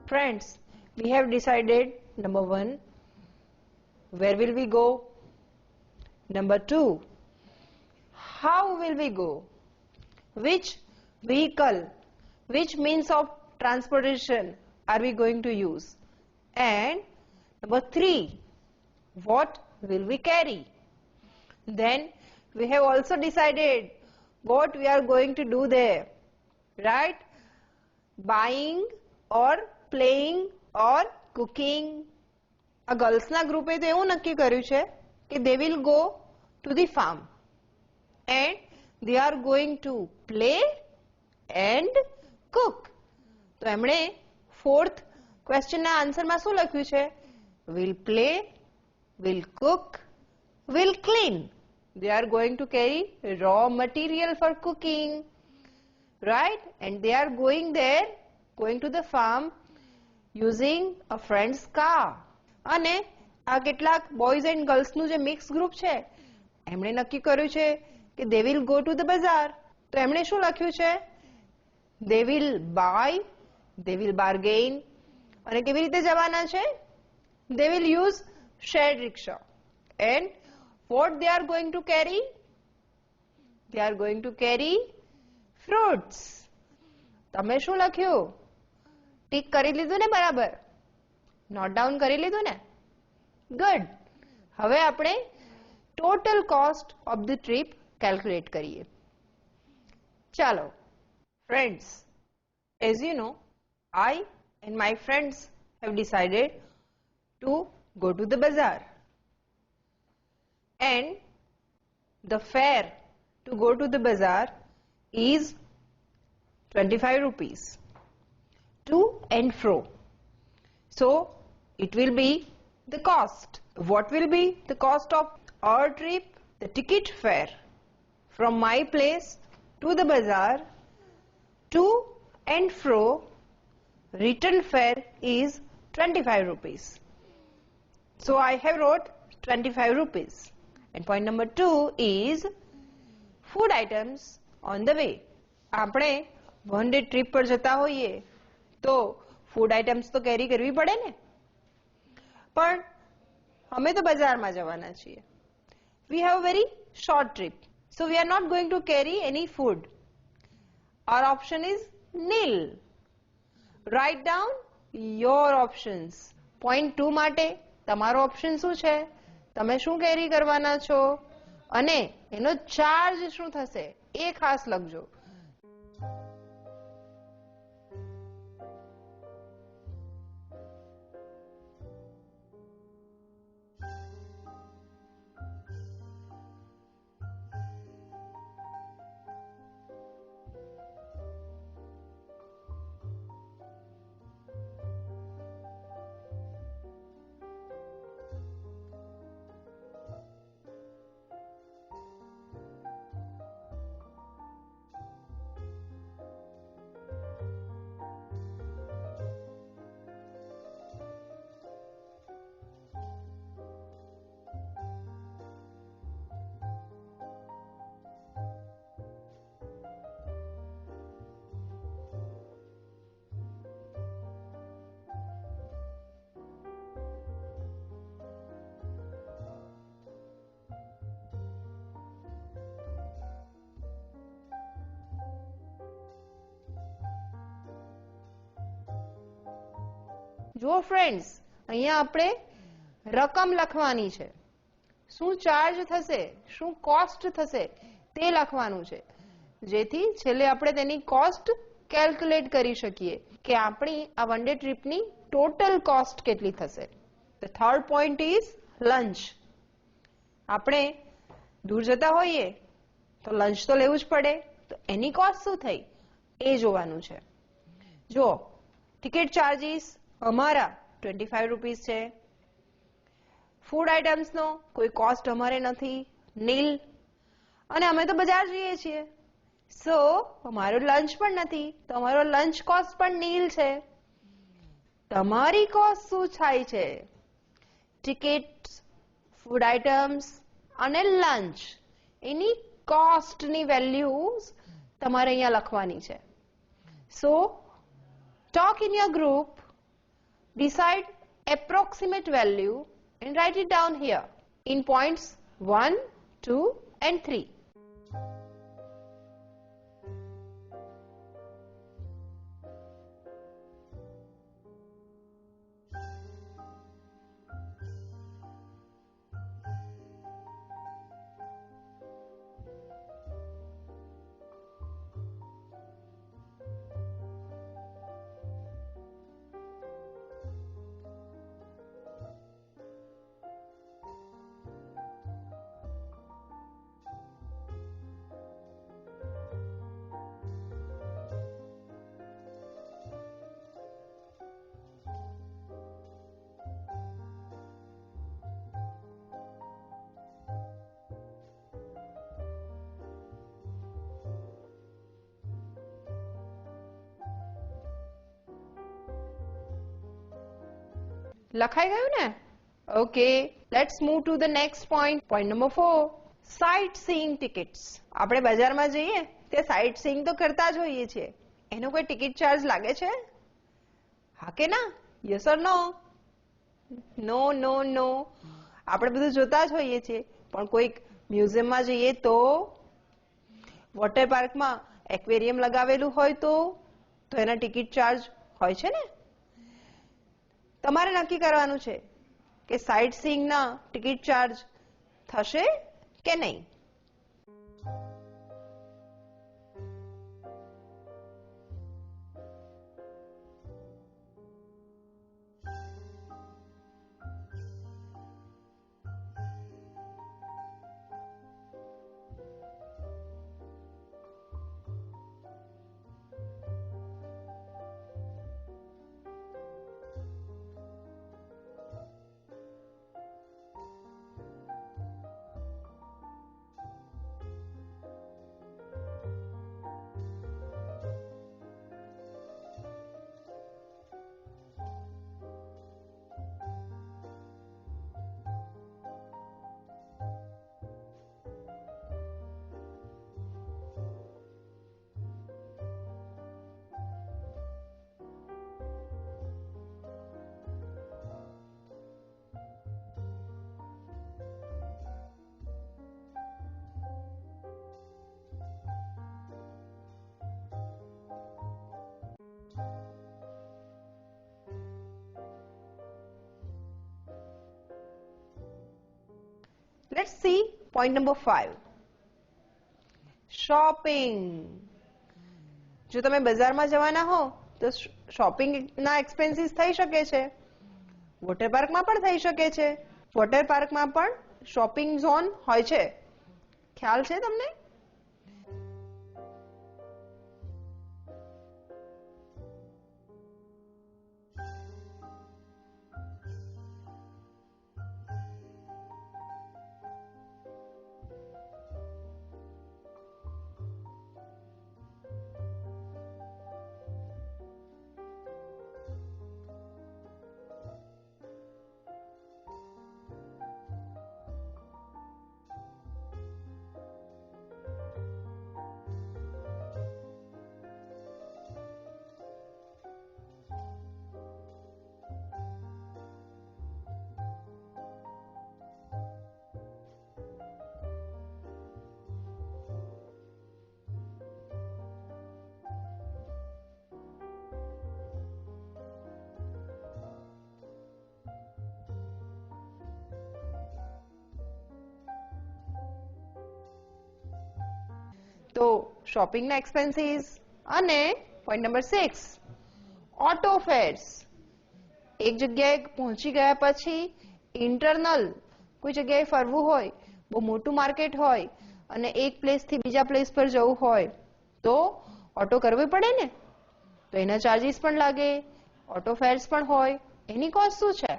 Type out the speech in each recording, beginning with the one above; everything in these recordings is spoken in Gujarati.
Friends, we have decided number 1, where will we go? Number 2, how will we go? Which vehicle, which means of transportation are we going to use? And number 3, what will we carry? Then we have also decided what we are going to do there, right? Buying or playing or cooking. આ ગર્લ્સના ગ્રુપે તો એવું નક્કી કર્યું છે કે they will go to the farm and they are going to play and cook. તો એમણે 4th ક્વેશ્ચનના આન્સરમાં શું લખ્યું છે? will play, will cook, will clean. They are going to carry raw material for cooking, right? And they are going there, going to the farm using a friend's car. અને આ કેટલાક બોયઝ એન્ડ ગર્લ્સનું જે મિક્સ ગ્રુપ છે એમણે નક્કી કર્યું છે કે they will go to the bazaar. તો એમણે શું લખ્યું છે? they will buy, they will bargain. અને કેવી રીતે જવાના છે? they will use shared rickshaw. And what they are going to carry? They are going to carry fruits. તમે શું લખ્યું? ટીક કરી લીધું ને બરાબર? નોટ ડાઉન કરી લીધું ને? ગુડ. હવે આપણે total cost of the trip calculate કરીએ. ચાલો friends, as you know, I and my friends have decided to go to the bazaar. And the fare to go to the bazaar is 25 rupees to and fro. So it will be the cost. What will be the cost of our trip? The ticket fare from my place to the bazaar to and fro, return fare is 25 rupees. So I have wrote 25 rupees. And point number 2 is food items on the way. આપણે one day trip પર જતા હોઈએ તો food items તો carry કરવી પડે ને? પણ અમે તો બજારમાં જવાના છીએ. We have a very short trip. So we are not going to carry any food. Our option is nil. Write down your options. Point 2 માટે તમારો ઓપ્શન શું છે? તમે શું કેરી કરવાના છો અને એનો ચાર્જ શું થશે એ ખાસ લખજો. જો ફ્રેન્ડ્સ, અહીંયા આપણે રકમ લખવાની છે. શું ચાર્જ થશે, શું કોસ્ટ થશે તે લખવાનું છે, જેથી છેલ્લે આપણે તેની કોસ્ટ કેલ્ક્યુલેટ કરી શકીએ કે આપણી આ વન ડે ટ્રીપની ટોટલ કોસ્ટ કેટલી થશે. The third point is lunch. આપણે દૂર જતા હોઈએ તો લંચ તો લેવું જ પડે, તો એની કોસ્ટ શું થઈ એ જોવાનું છે. જો ટિકિટ ચાર્જીસ અમારા 25 રૂપીસ છે. ફૂડ આઇટમ્સનો કોઈ કોસ્ટ અમારે નથી, નીલ. અને અમે તો બજાર જઈએ છીએ, સો અમારો લંચ પણ નથી, તો અમારો લંચ કોસ્ટ પણ નીલ છે. તમારી કોસ્ટ શું થાય છે? ટિકિટ્સ, ફૂડ આઇટમ્સ અને લંચ, એની કોસ્ટની વેલ્યુઝ તમારે અહીંયા લખવાની છે. So talk in your group Decide approximate value and write it down here in points 1, 2 and 3. લખાઈ ગયું ને? Okay, let's move to the next point. Point number 4. Sightseeing tickets. આપણે બજારમાં જઈએ તે sightseeing તો કરતા જ હોઈએ છીએ. એનો કોઈ ટિકિટ ચાર્જ લાગે છે? હા કે ના? Yes or no? No, no, no. આપણે બધું જોતા જ હોઈએ છીએ, પણ કોઈક મ્યુઝિયમમાં જઈએ તો, વોટર પાર્કમાં એક્વેરિયમ લગાવેલું હોય તો એના ટિકિટ ચાર્જ હોય છે ને? તમારે નક્કી કરવાનું છે કે સાઇટ સીઈંગના ટિકિટ ચાર્જ થશે કે નહીં. Let's see point number 5. Shopping. જો તમે બજારમાં જવાના હો તો શોપિંગના એક્સપેન્સીસ થઈ શકે છે. વોટર પાર્કમાં પણ થઈ શકે છે. વોટર પાર્કમાં પણ શોપિંગ ઝોન હોય છે. ખ્યાલ છે તમને? તો શોપિંગના એક્સપેન્સીસ અને પોઈન્ટ નંબર 6 ઓટો ફેર્સ. એક જગ્યાએ પહોંચી ગયા પછી ઇન્ટરનલ કોઈ જગ્યાએ ફરવું હોય, બહુ મોટું માર્કેટ હોય અને એક પ્લેસથી બીજા પ્લેસ પર જવું હોય તો ઓટો કરવી પડે ને, તો એના ચાર્જીસ પણ લાગે, ઓટો ફેર્સ પણ હોય. એની કોસ્ટ શું છે?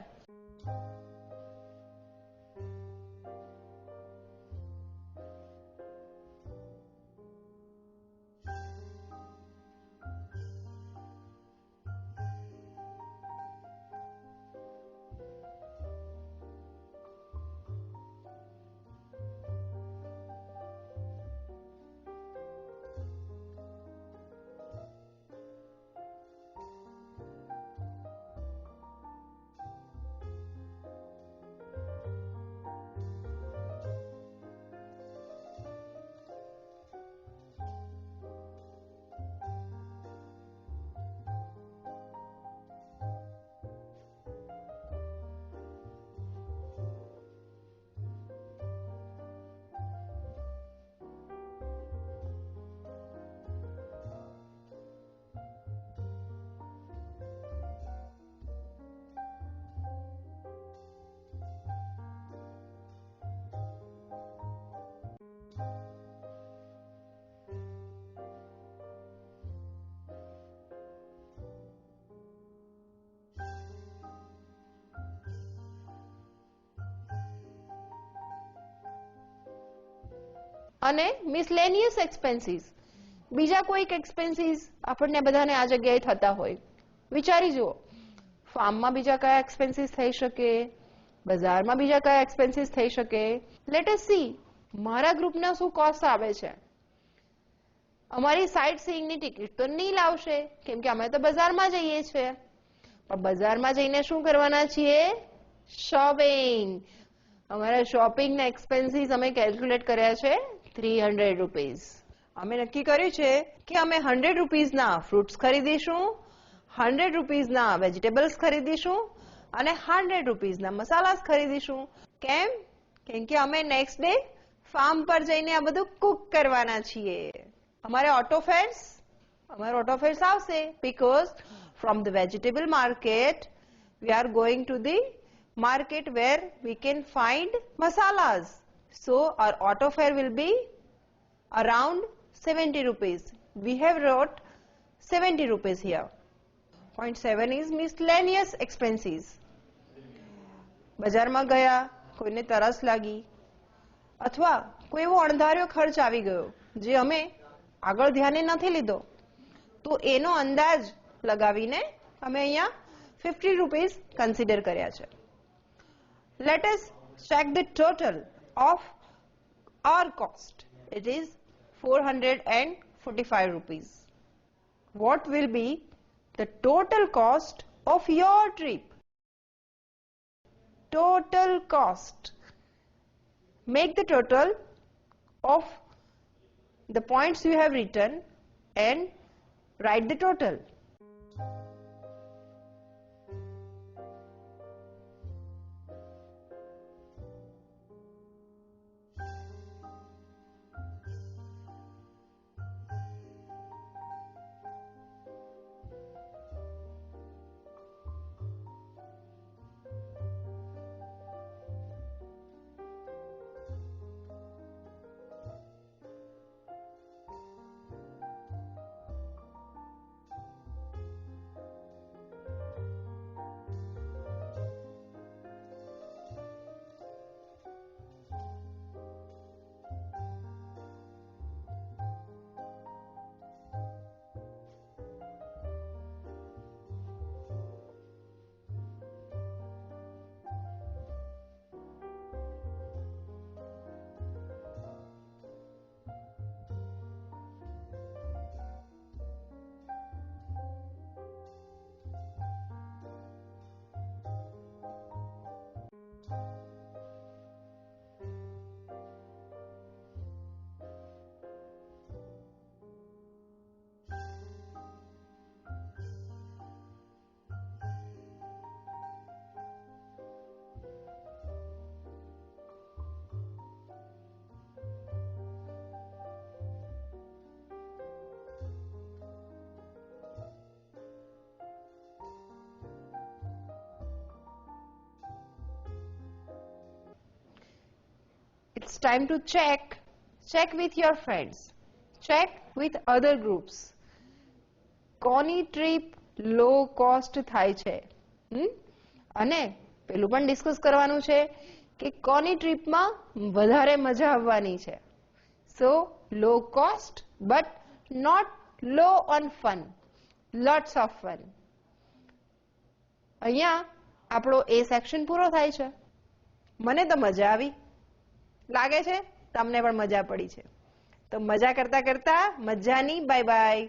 અને મિસલેનિયસ એક્સપેન્સીસ, બીજા કોઈક એક્સપેન્સીસ આપણને બધાને આ જગ્યાએ થતા હોય. વિચારી જુઓ, ફાર્મમાં બીજા કયા એક્સપેન્સીસ થઈ શકે, બજારમાં બીજા કયા એક્સપેન્સીસ થઈ શકે. લેટ અસ સી મારા ગ્રુપના શું કોસ્ટ આવે છે. અમારી સાઇટ સીઈંગની ટિકિટ તો નહીં લાવશે, કેમ કે અમે તો બજારમાં જઈએ છીએ. પણ બજારમાં જઈને શું કરવાના છીએ? શોપિંગ. અમારા શોપિંગના એક્સપેન્સીસ અમે કેલ્ક્યુલેટ કર્યા છે 300 રૂપીઝ. અમે નક્કી કર્યું છે કે અમે 100 રૂપીઝના ફ્રૂટ્સ ખરીદીશું, 100 રૂપીઝના વેજીટેબલ્સ ખરીદીશું અને 100 રૂપીઝના મસાલાસ ખરીદીશું. કેમ? કેમ કે અમે નેક્સ્ટ ડે ફાર્મ પર જઈને આ બધું કુક કરવાના છીએ. અમારે ઓટો ફેર્સ આવશે because from the vegetable market we are going to the market where we can find masalas. So our auto fare will be around 70 rupees. We have wrote 70 rupees here. Point 7 is miscellaneous expenses. બજારમાં ગયા, કોઈને તરસ લાગી અથવા કોઈ એવો અણધાર્યો ખર્ચ આવી ગયો જે અમે આગળ ધ્યાને નથી લીધો, તો એનો અંદાજ લગાવીને અમે અહીંયા 50 રૂપીઝ કન્સિડર કર્યા છે. Let us check the total of our cost. It is 445 rupees. What will be the total cost of your trip? Total cost. Make the total of the points you have written and write the total. It's time to check with your friends, check with other groups. કોની ટ્રીપ લો કોસ્ટ થાય છે, અને પેલું પણ ડિસ્કસ કરવાનું છે કે કોની ટ્રીપમાં વધારે મજા આવવાની છે. So low cost but not low on fun, lots of fun. અહીંયા આપણો એ સેક્શન પૂરો થાય છે. મને તો મજા આવી, લાગે છે તમને પણ મજા પડી છે. તો મજા કરતા કરતા મજાની બાય બાય.